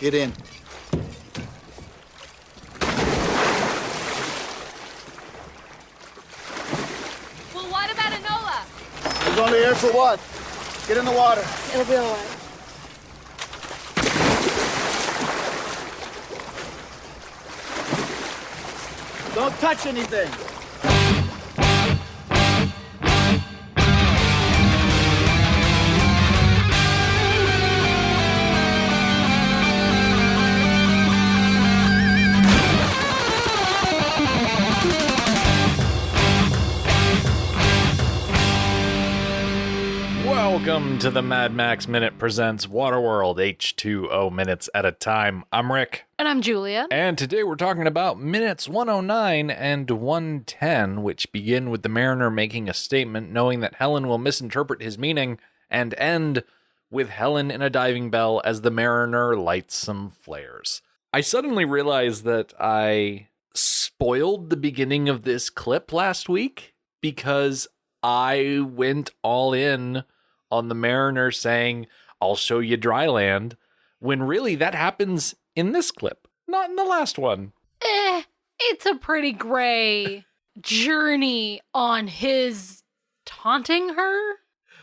Get in. Well, what about Enola? He's only here for what? Get in the water. It'll be all right. Don't touch anything. Welcome to the Mad Max Minute presents Waterworld H2O minutes at a time. I'm Rick. And I'm Julia. And today we're talking about minutes 109 and 110, which begin with the mariner making a statement knowing that Helen will misinterpret his meaning, and end with Helen in a diving bell as the mariner lights some flares. I suddenly realized that I spoiled the beginning of this clip last week because I went all in on the mariner saying, "I'll show you Dryland," when really that happens in this clip, not in the last one. It's a pretty gray journey on his taunting her.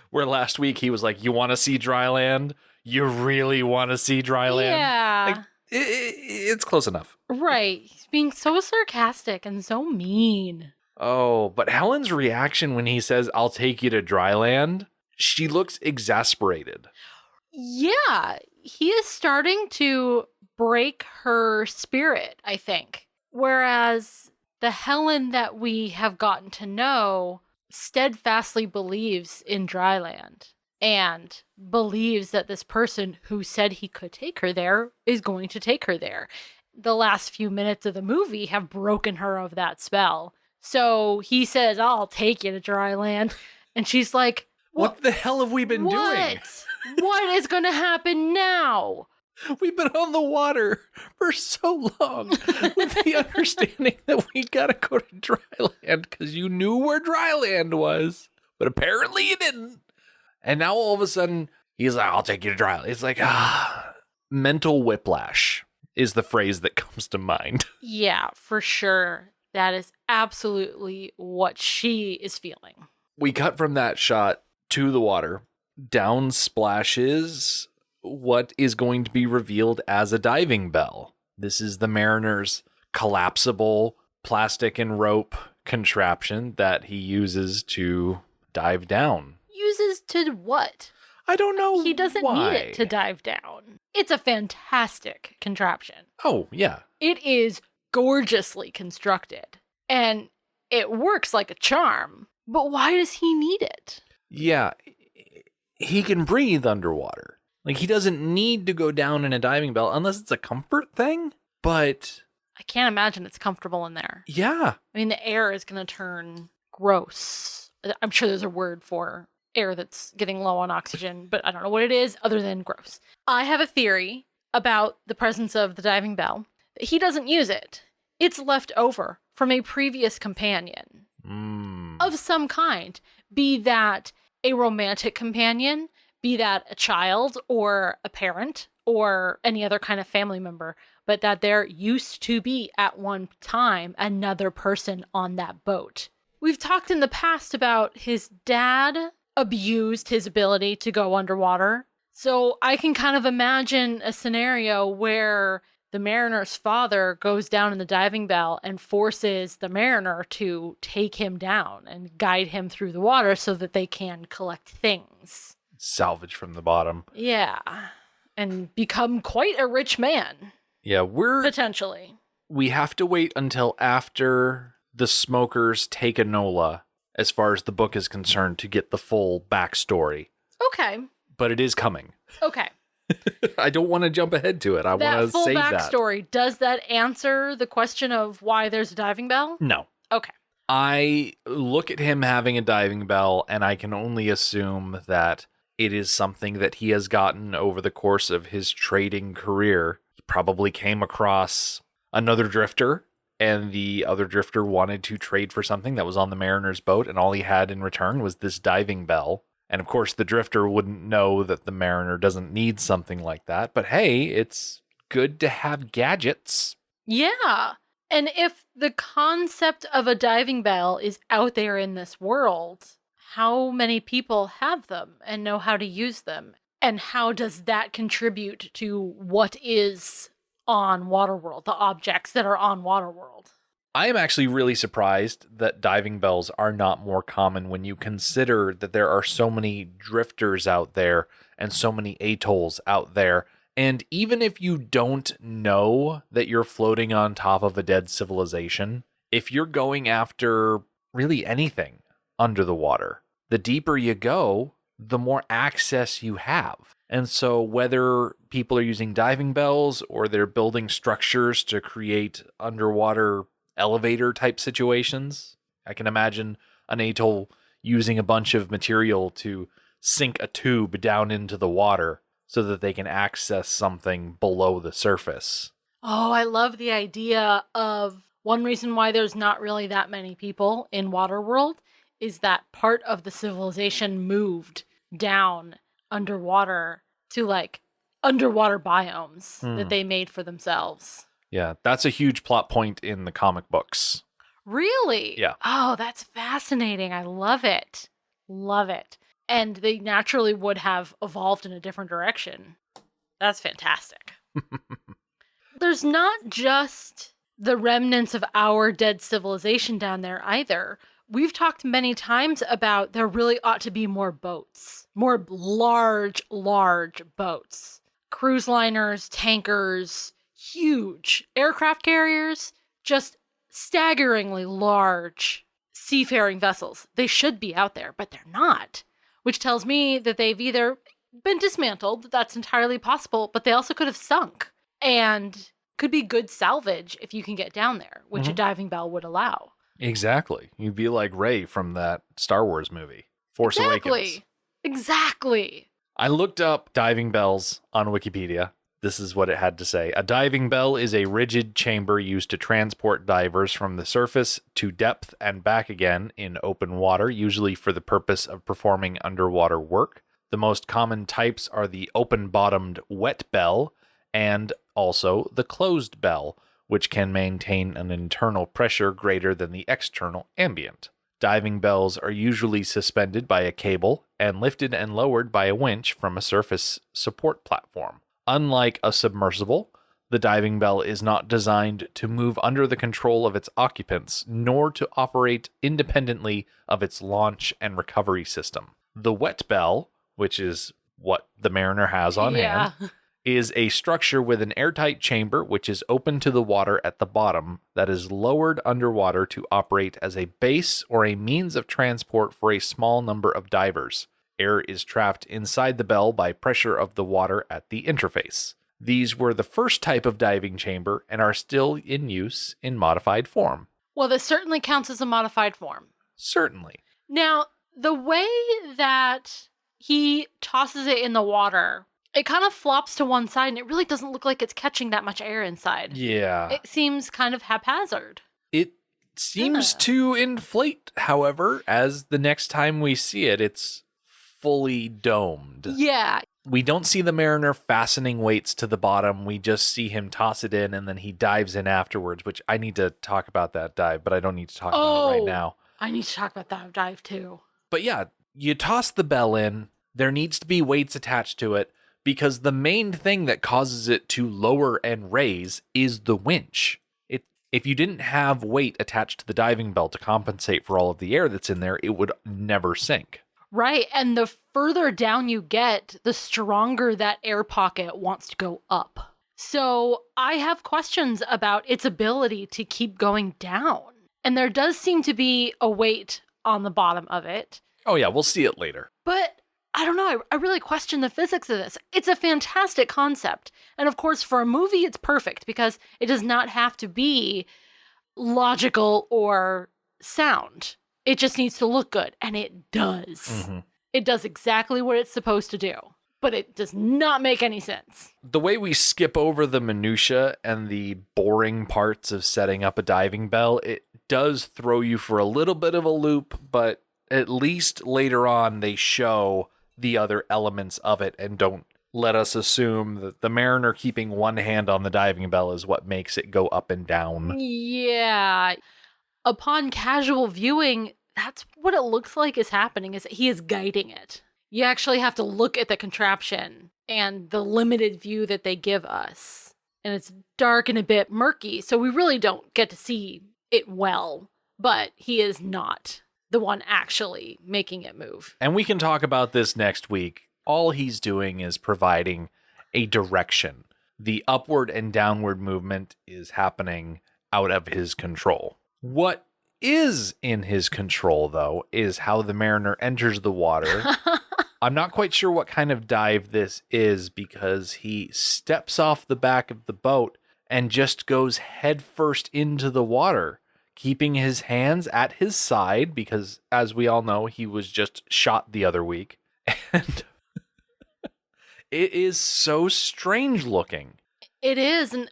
Where last week he was like, "You want to see Dryland? You really want to see Dryland?" Yeah. Like, it's close enough. Right. He's being so sarcastic and so mean. Oh, but Helen's reaction when he says, "I'll take you to Dryland," she looks exasperated. Yeah. He is starting to break her spirit, I think. Whereas the Helen that we have gotten to know steadfastly believes in Dryland and believes that this person who said he could take her there is going to take her there. The last few minutes of the movie have broken her of that spell. So he says, "I'll take you to Dryland." And she's like, What the hell have we been doing? What is going to happen now? We've been on the water for so long with the understanding that we gotta go to Dryland because you knew where Dryland was, but apparently you didn't. And now all of a sudden, he's like, "I'll take you to Dryland." It's like, mental whiplash is the phrase that comes to mind. Yeah, for sure. That is absolutely what she is feeling. We cut from that shot to the water. Down splashes what is going to be revealed as a diving bell. This is the mariner's collapsible plastic and rope contraption that he uses to dive down. Uses to what? I don't know. He doesn't why. need it to dive down. It's a fantastic contraption. Oh, yeah. It is gorgeously constructed, and it works like a charm. But why does he need it? Yeah, he can breathe underwater. Like, he doesn't need to go down in a diving bell unless it's a comfort thing. But I can't imagine it's comfortable in there. yeah. I mean, the air is going to turn gross. I'm sure there's a word for air that's getting low on oxygen, but I don't know what it is other than gross. I have a theory about the presence of the diving bell. He doesn't use it. It's left over from a previous companion of some kind, be that a romantic companion, be that a child or a parent or any other kind of family member, but that there used to be at one time another person on that boat. We've talked in the past about his dad abused his ability to go underwater. So I can kind of imagine a scenario where the mariner's father goes down in the diving bell and forces the mariner to take him down and guide him through the water so that they can collect things. Salvage from the bottom. Yeah. And become quite a rich man. Yeah, Potentially. we have to wait until after the smokers take Enola, as far as the book is concerned, to get the full backstory. Okay. But it is coming. Okay. I don't want to jump ahead to it. I want to That full save that. backstory, does that answer the question of why there's a diving bell? No. Okay. I look at him having a diving bell, and I can only assume that it is something that he has gotten over the course of his trading career. He probably came across another drifter, and the other drifter wanted to trade for something that was on the mariner's boat, and all he had in return was this diving bell. And of course, the drifter wouldn't know that the mariner doesn't need something like that. But hey, it's good to have gadgets. Yeah. And if the concept of a diving bell is out there in this world, how many people have them and know how to use them? And how does that contribute to what is on Waterworld, the objects that are on Waterworld? I am actually really surprised that diving bells are not more common when you consider that there are so many drifters out there and so many atolls out there. And even if you don't know that you're floating on top of a dead civilization, if you're going after really anything under the water, the deeper you go, the more access you have. And so whether people are using diving bells or they're building structures to create underwater elevator type situations, I can imagine an atoll using a bunch of material to sink a tube down into the water so that they can access something below the surface. Oh, I love the idea of one reason why there's not really that many people in Waterworld is that part of the civilization moved down underwater to like underwater biomes that they made for themselves. Yeah, that's a huge plot point in the comic books. Really? Yeah. Oh, that's fascinating. I love it. Love it. And they naturally would have evolved in a different direction. That's fantastic. There's not just the remnants of our dead civilization down there either. We've talked many times about there really ought to be more boats, more large boats, cruise liners, tankers, huge aircraft carriers, just staggeringly large seafaring vessels. They should be out there, but they're not, which tells me that they've either been dismantled, that's entirely possible, but they also could have sunk and could be good salvage if you can get down there, which a diving bell would allow. Exactly. You'd be like Rey from that Star Wars movie, Force Awakens. Exactly. I looked up diving bells on Wikipedia. This is what it had to say. A diving bell is a rigid chamber used to transport divers from the surface to depth and back again in open water, usually for the purpose of performing underwater work. The most common types are the open-bottomed wet bell and also the closed bell, which can maintain an internal pressure greater than the external ambient. Diving bells are usually suspended by a cable and lifted and lowered by a winch from a surface support platform. Unlike a submersible, the diving bell is not designed to move under the control of its occupants, nor to operate independently of its launch and recovery system. The wet bell, which is what the Mariner has on hand, is a structure with an airtight chamber which is open to the water at the bottom that is lowered underwater to operate as a base or a means of transport for a small number of divers. Air is trapped inside the bell by pressure of the water at the interface. These were the first type of diving chamber and are still in use in modified form. Well, this certainly counts as a modified form. Certainly. Now, the way that he tosses it in the water, it kind of flops to one side and it really doesn't look like it's catching that much air inside. Yeah. It seems kind of haphazard. It seems to inflate, however, as the next time we see it, it's fully domed. Yeah. We don't see the Mariner fastening weights to the bottom. We just see him toss it in and then he dives in afterwards, which I need to talk about that dive, but I don't need to talk about it right now. I need to talk about that dive too. But yeah, you toss the bell in. There needs to be weights attached to it because the main thing that causes it to lower and raise is the winch. If you didn't have weight attached to the diving bell to compensate for all of the air that's in there, it would never sink. Right, and the further down you get, the stronger that air pocket wants to go up. So I have questions about its ability to keep going down. And there does seem to be a weight on the bottom of it. Oh yeah, we'll see it later. But I don't know, I really question the physics of this. It's a fantastic concept. And of course, for a movie, it's perfect because it does not have to be logical or sound. It just needs to look good, and it does. Mm-hmm. It does exactly what it's supposed to do, but it does not make any sense. The way we skip over the minutia and the boring parts of setting up a diving bell, it does throw you for a little bit of a loop, but at least later on they show the other elements of it and don't let us assume that the Mariner keeping one hand on the diving bell is what makes it go up and down. Yeah. Upon casual viewing, that's what it looks like is happening, is that he is guiding it. You actually have to look at the contraption and the limited view that they give us. And it's dark and a bit murky, so we really don't get to see it well. But he is not the one actually making it move. And we can talk about this next week. All he's doing is providing a direction. The upward and downward movement is happening out of his control. What is in his control, though, is how the Mariner enters the water. I'm not quite sure what kind of dive this is because he steps off the back of the boat and just goes headfirst into the water, keeping his hands at his side because, as we all know, he was just shot the other week. And it is so strange looking. It is, and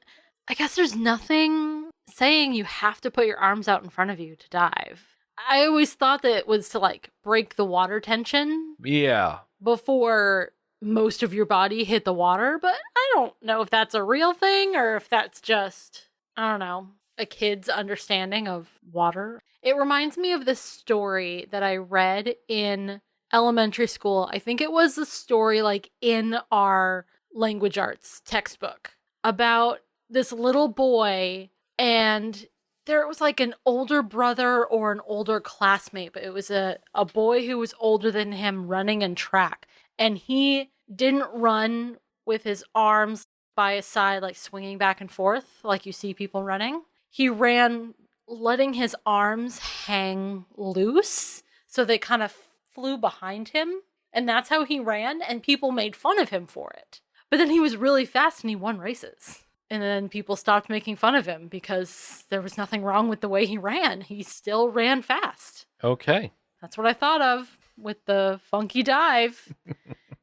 I guess there's nothing saying you have to put your arms out in front of you to dive. I always thought that it was to, like, break the water tension. Yeah. Before most of your body hit the water, but I don't know if that's a real thing or if that's just, I don't know, a kid's understanding of water. It reminds me of this story that I read in elementary school. I think it was a story like in our language arts textbook about this little boy, and there was like an older brother or an older classmate, but it was a boy who was older than him running in track. And he didn't run with his arms by his side, like swinging back and forth, like you see people running. He ran letting his arms hang loose, so they kind of flew behind him. And that's how he ran, and people made fun of him for it. But then he was really fast and he won races. And then people stopped making fun of him because there was nothing wrong with the way he ran. He still ran fast. Okay. That's what I thought of with the funky dive.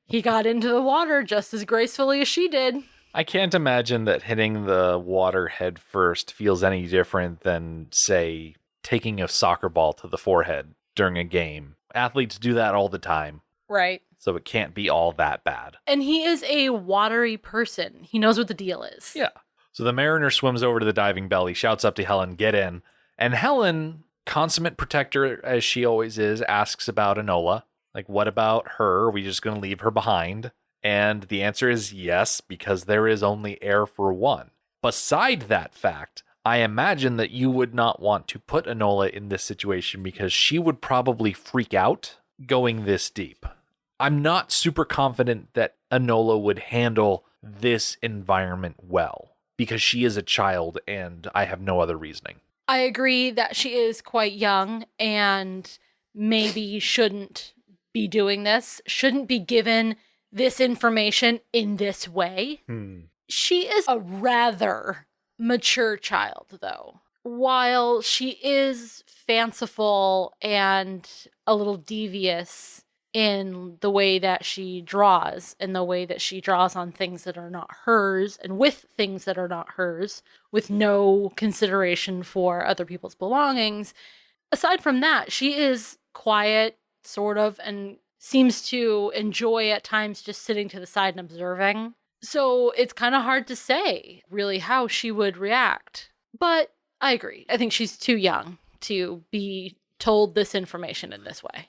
He got into the water just as gracefully as she did. I can't imagine that hitting the water head first feels any different than, say, taking a soccer ball to the forehead during a game. Athletes do that all the time. Right. So it can't be all that bad. And he is a watery person. He knows what the deal is. Yeah. So the Mariner swims over to the diving bell. He shouts up to Helen, "Get in." And Helen, consummate protector as she always is, asks about Enola. Like, what about her? Are we just going to leave her behind? And the answer is yes, because there is only air for one. Beside that fact, I imagine that you would not want to put Enola in this situation because she would probably freak out going this deep. I'm not super confident that Enola would handle this environment well because she is a child and I have no other reasoning. I agree that she is quite young and maybe shouldn't be doing this, shouldn't be given this information in this way. She is a rather mature child, though. While she is fanciful and a little devious in the way that she draws, and the way that she draws on things that are not hers, and with things that are not hers, with no consideration for other people's belongings. Aside from that, she is quiet, sort of, and seems to enjoy at times just sitting to the side and observing. So it's kind of hard to say really how she would react. But I agree. I think she's too young to be told this information in this way.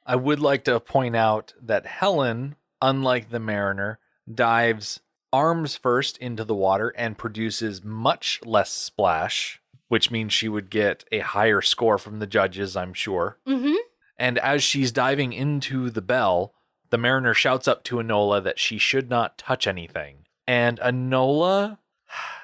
I would like to point out that Helen, unlike the Mariner, dives arms first into the water and produces much less splash, which means she would get a higher score from the judges, I'm sure. Mm-hmm. And as she's diving into the bell, the Mariner shouts up to Enola that she should not touch anything. And Enola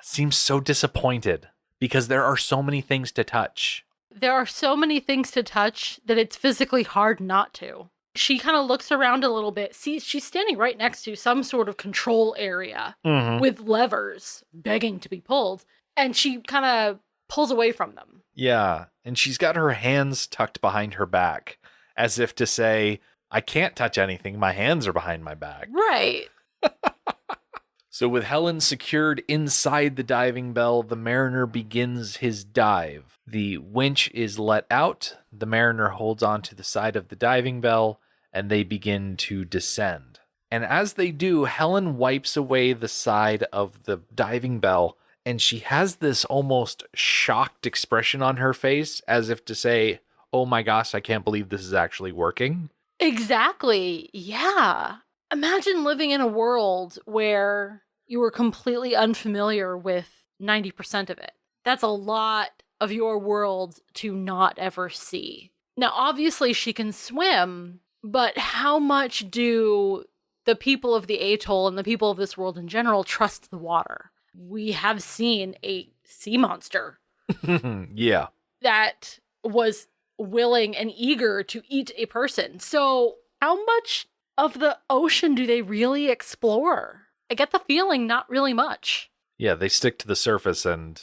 seems so disappointed because there are so many things to touch. There are so many things to touch that it's physically hard not to. She kind of looks around a little bit. See, she's standing right next to some sort of control area with levers begging to be pulled. And she kind of pulls away from them. Yeah, and she's got her hands tucked behind her back, as if to say, I can't touch anything, my hands are behind my back. Right. So with Helen secured inside the diving bell, the Mariner begins his dive. The winch is let out, the Mariner holds onto the side of the diving bell, and they begin to descend. And as they do, Helen wipes away the side of the diving bell, and she has this almost shocked expression on her face, as if to say, oh my gosh, I can't believe this is actually working. Exactly. Yeah. Imagine living in a world where you were completely unfamiliar with 90% of it. That's a lot of your world to not ever see. Now, obviously, she can swim, but how much do the people of the atoll and the people of this world in general trust the water? We have seen a sea monster Yeah. that was willing and eager to eat a person. So how much of the ocean do they really explore? I get the feeling not really much. Yeah, they stick to the surface and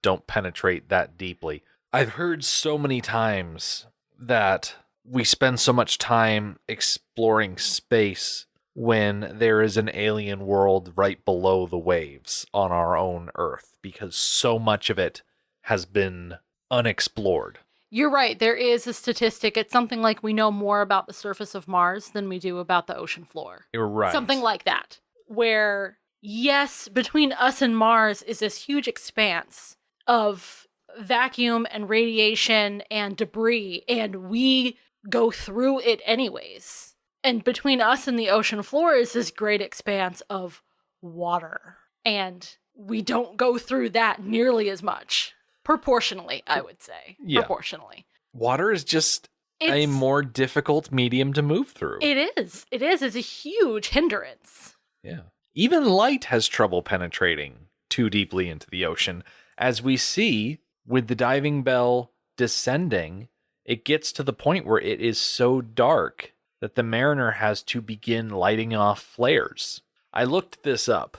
don't penetrate that deeply. I've heard so many times that we spend so much time exploring space when there is an alien world right below the waves on our own Earth, because so much of it has been unexplored. You're right. There is a statistic. It's something like we know more about the surface of Mars than we do about the ocean floor. You're right. Something like that. Where, yes, between us and Mars is this huge expanse of vacuum and radiation and debris, and we go through it anyways. And between us and the ocean floor is this great expanse of water. And we don't go through that nearly as much. Proportionally, I would say. Yeah. Proportionally. Water is just a more difficult medium to move through. It is. It is. It's a huge hindrance. Yeah. Even light has trouble penetrating too deeply into the ocean. As we see with the diving bell descending, it gets to the point where it is so dark that the mariner has to begin lighting off flares. I looked this up.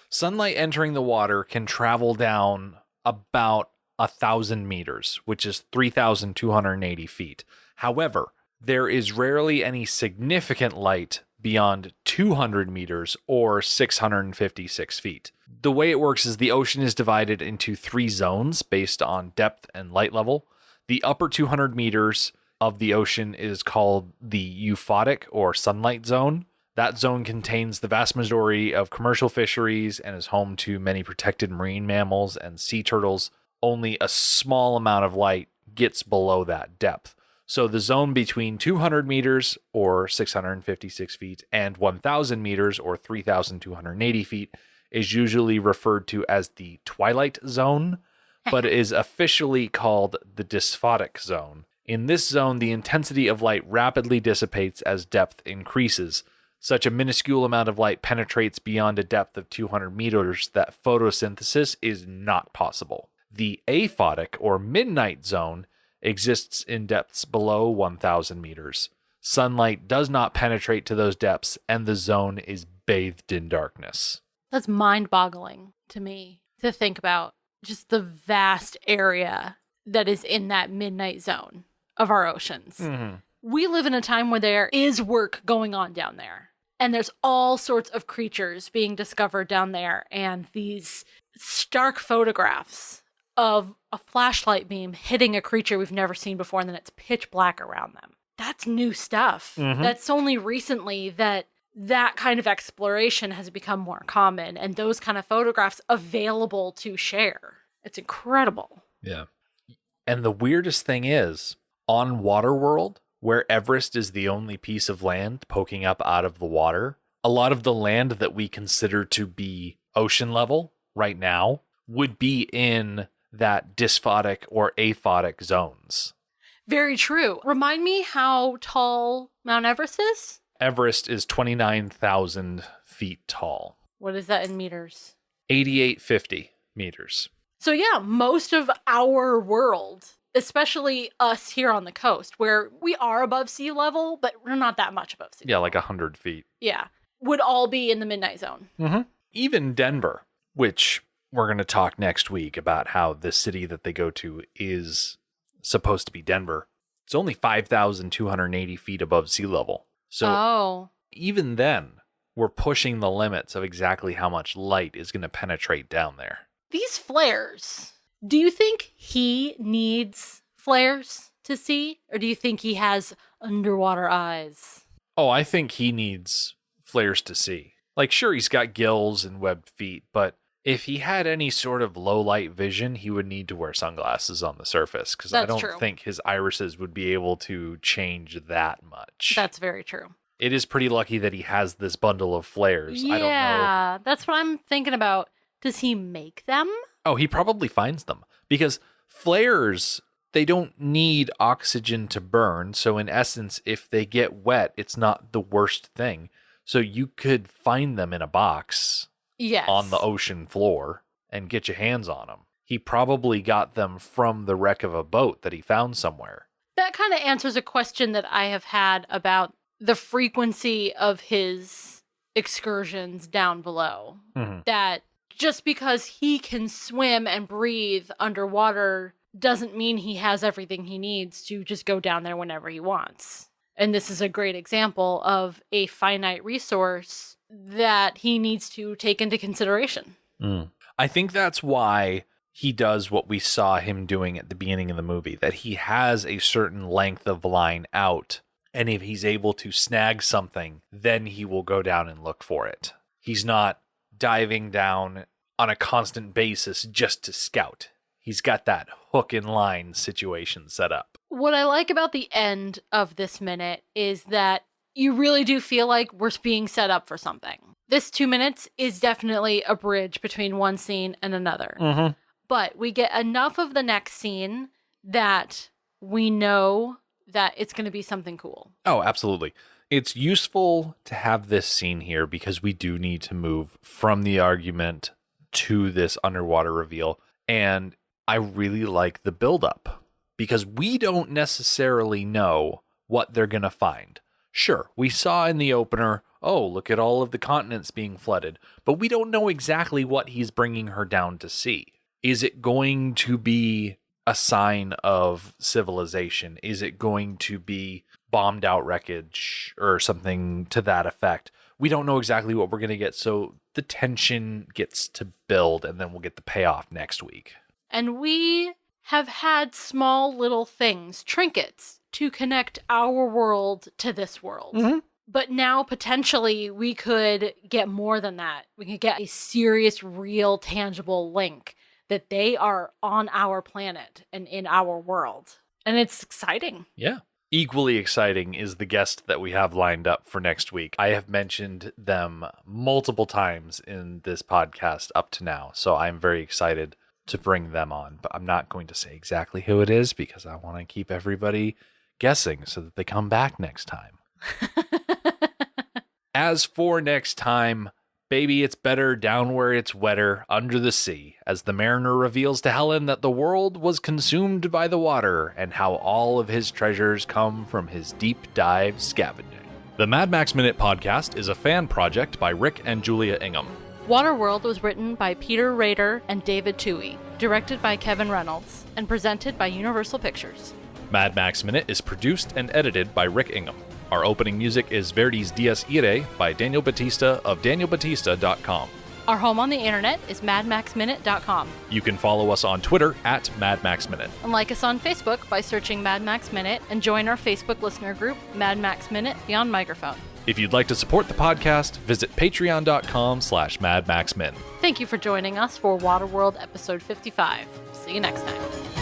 Sunlight entering the water can travel down about 1,000 meters, which is 3,280 feet. However, there is rarely any significant light beyond 200 meters or 656 feet. The way it works is the ocean is divided into 3 zones based on depth and light level. The upper 200 meters of the ocean is called the euphotic or sunlight zone. That zone contains the vast majority of commercial fisheries and is home to many protected marine mammals and sea turtles. Only a small amount of light gets below that depth. So the zone between 200 meters or 656 feet and 1,000 meters or 3,280 feet is usually referred to as the twilight zone, but is officially called the dysphotic zone. In this zone, the intensity of light rapidly dissipates as depth increases. Such a minuscule amount of light penetrates beyond a depth of 200 meters that photosynthesis is not possible. The aphotic or midnight zone exists in depths below 1,000 meters. Sunlight does not penetrate to those depths, and the zone is bathed in darkness. That's mind-boggling to me to think about just the vast area that is in that midnight zone of our oceans. Mm-hmm. We live in a time where there is work going on down there. And there's all sorts of creatures being discovered down there. And these stark photographs of a flashlight beam hitting a creature we've never seen before, and then it's pitch black around them. That's new stuff. Mm-hmm. That's only recently that kind of exploration has become more common, and those kind of photographs available to share. It's incredible. Yeah. And the weirdest thing is, on Waterworld, where Everest is the only piece of land poking up out of the water, a lot of the land that we consider to be ocean level right now would be in that dysphotic or aphotic zones. Very true. Remind me how tall Mount Everest is? Everest is 29,000 feet tall. What is that in meters? 8,850 meters. So yeah, most of our world, especially us here on the coast, where we are above sea level, but we're not that much above sea level. Yeah, like 100 feet. Yeah, would all be in the midnight zone. Mm-hmm. Even Denver, which we're going to talk next week about how the city that they go to is supposed to be Denver. It's only 5,280 feet above sea level. So even then, we're pushing the limits of exactly how much light is going to penetrate down there. These flares, do you think he needs flares to see? Or do you think he has underwater eyes? Oh, I think he needs flares to see. Like, sure, he's got gills and webbed feet, but if he had any sort of low light vision, he would need to wear sunglasses on the surface, because I don't think his irises would be able to change that much. That's very true. It is pretty lucky that he has this bundle of flares. Yeah, I don't know. That's what I'm thinking about. Does he make them? Oh, he probably finds them, because flares, they don't need oxygen to burn. So in essence, if they get wet, it's not the worst thing. So you could find them in a box. Yes. On the ocean floor and get your hands on them. He probably got them from the wreck of a boat that he found somewhere. That kind of answers a question that I have had about the frequency of his excursions down below. Mm-hmm. That just because he can swim and breathe underwater doesn't mean he has everything he needs to just go down there whenever he wants. And this is a great example of a finite resource that he needs to take into consideration. I think that's why he does what we saw him doing at the beginning of the movie, that he has a certain length of line out, and if he's able to snag something, then he will go down and look for it. He's not diving down on a constant basis just to scout. He's got that hook and line situation set up. What I like about the end of this minute is that you really do feel like we're being set up for something. This 2 minutes is definitely a bridge between one scene and another. Mm-hmm. But we get enough of the next scene that we know that it's going to be something cool. Oh, absolutely. It's useful to have this scene here because we do need to move from the argument to this underwater reveal. And I really like the buildup because we don't necessarily know what they're going to find. Sure, we saw in the opener, oh, look at all of the continents being flooded, but we don't know exactly what he's bringing her down to see. Is it going to be a sign of civilization? Is it going to be bombed out wreckage or something to that effect? We don't know exactly what we're going to get, so the tension gets to build, and then we'll get the payoff next week. And we have had small little things, trinkets, to connect our world to this world. Mm-hmm. But now potentially we could get more than that. We could get a serious, real, tangible link that they are on our planet and in our world. And it's exciting. Yeah. Equally exciting is the guest that we have lined up for next week. I have mentioned them multiple times in this podcast up to now, so I'm very excited to bring them on. But I'm not going to say exactly who it is because I want to keep everybody guessing so that they come back next time. As for next time, baby, it's better down where it's wetter, under the sea, as the mariner reveals to Helen that the world was consumed by the water and how all of his treasures come from his deep dive scavenging. The Mad Max Minute podcast is a fan project by Rick and Julia Ingham. Waterworld was written by Peter Rader and David Toohey, directed by Kevin Reynolds, and presented by Universal Pictures. Mad Max Minute is produced and edited by Rick Ingham. Our opening music is Verdi's Dies Irae by Daniel Batista of danielbatista.com. Our home on the internet is madmaxminute.com. You can follow us on Twitter at Mad Max Minute. And like us on Facebook by searching Mad Max Minute and join our Facebook listener group, Mad Max Minute Beyond Microphone. If you'd like to support the podcast, visit patreon.com/madmaxmin. Thank you for joining us for Waterworld episode 55. See you next time.